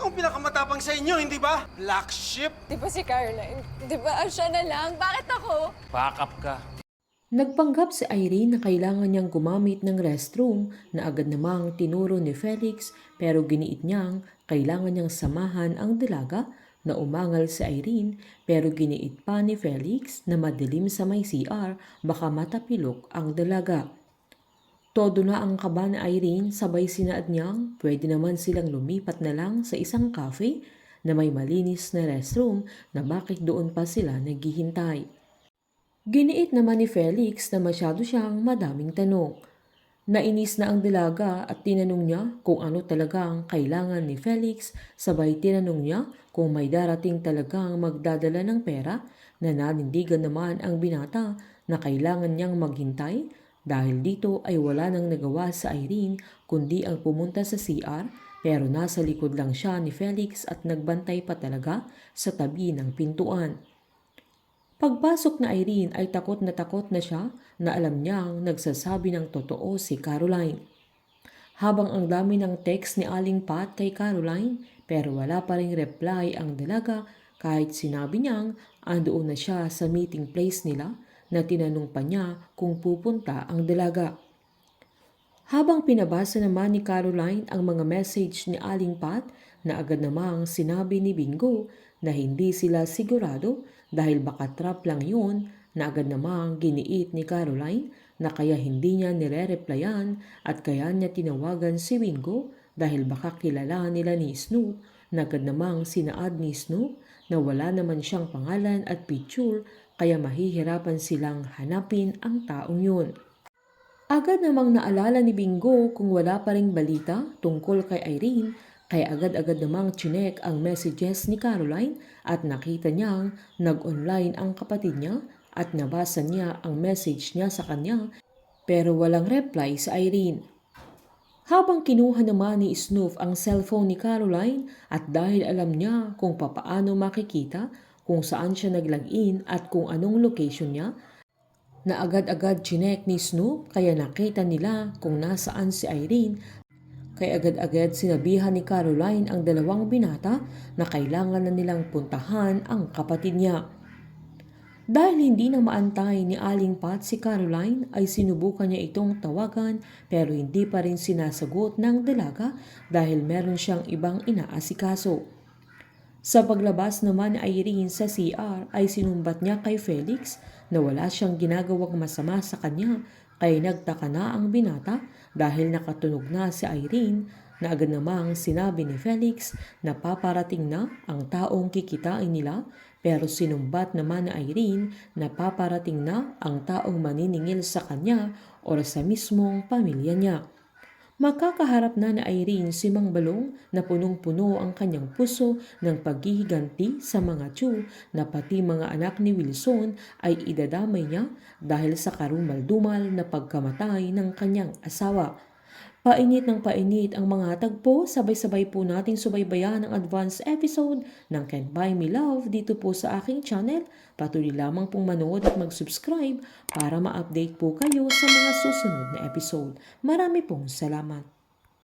ang pinakamatapang sa inyo, hindi ba? Black sheep? Di ba si Caroline? Di ba siya na lang? Bakit ako? Backup ka. Nagpanggap si Irene na kailangan niyang gumamit ng restroom na agad namang tinuro ni Felix pero giniit niyang kailangan niyang samahan ang dalaga na umangal si Irene pero giniit pa ni Felix na madilim sa may CR baka matapilok ang dalaga. Todo na ang kaba ni Irene sabay sinaad niyang pwede naman silang lumipat na lang sa isang cafe na may malinis na restroom na bakit doon pa sila naghihintay. Giniit naman ni Felix na masyado siyang madaming tanong. Nainis na ang dalaga at tinanong niya kung ano talaga ang kailangan ni Felix sabay tinanong niya kung may darating talagang magdadala ng pera na nanindigan naman ang binata na kailangan niyang maghintay dahil dito ay wala nang nagawa sa Irene kundi ang pumunta sa CR pero nasa likod lang siya ni Felix at nagbantay pa talaga sa tabi ng pintuan. Pagpasok na Irene ay takot na siya na alam niyang nagsasabi ng totoo si Caroline. Habang ang dami ng text ni Aling Pat kay Caroline pero wala pa ring reply ang dalaga kahit sinabi niyang andoon na siya sa meeting place nila na tinanong pa niya kung pupunta ang dalaga. Habang pinabasa naman ni Caroline ang mga message ni Aling Pat na agad namang sinabi ni Bingo na hindi sila sigurado dahil baka trap lang yun na agad namang giniit ni Caroline na kaya hindi niya nire-replyan at kaya niya tinawagan si Bingo dahil baka kilala nila ni Snoop na agad namang sinaad ni Snoop na wala naman siyang pangalan at picture kaya mahihirapan silang hanapin ang taong yun. Agad namang naalala ni Bingo kung wala pa ring balita tungkol kay Irene kaya agad-agad namang chinek ang messages ni Caroline at nakita niyang nag-online ang kapatid niya at nabasa niya ang message niya sa kanya pero walang reply sa Irene. Habang kinuha naman ni Snoop ang cellphone ni Caroline at dahil alam niya kung papaano makikita kung saan siya nag-login at kung anong location niya, na agad-agad chinek ni Snoop kaya nakita nila kung nasaan si Irene. Kaya agad-agad sinabihan ni Caroline ang dalawang binata na kailangan na nilang puntahan ang kapatid niya. Dahil hindi na maantay ni Aling Pat si Caroline ay sinubukan niya itong tawagan pero hindi pa rin sinasagot ng dalaga dahil meron siyang ibang inaasikaso. Sa paglabas naman ni Irene sa CR ay sinumbat niya kay Felix na wala siyang ginagawang masama sa kanya kaya nagtaka na ang binata dahil nakatunog na si Irene na agad namang sinabi ni Felix na paparating na ang taong kikitain nila pero sinumbat naman ni Irene na paparating na ang taong maniningil sa kanya o sa mismong pamilya niya. Makakaharap na ni Irene si Mang Balong na punong-puno ang kanyang puso ng paghihiganti sa mga Tiyo na pati mga anak ni Wilson ay idadamay niya dahil sa karumal-dumal na pagkamatay ng kanyang asawa. Painit ng painit ang mga tagpo, sabay-sabay po nating subaybayan ang advance episode ng Can't Buy Me Love dito po sa aking channel. Patuloy lamang pong manood at mag-subscribe para ma-update po kayo sa mga susunod na episode. Marami pong salamat.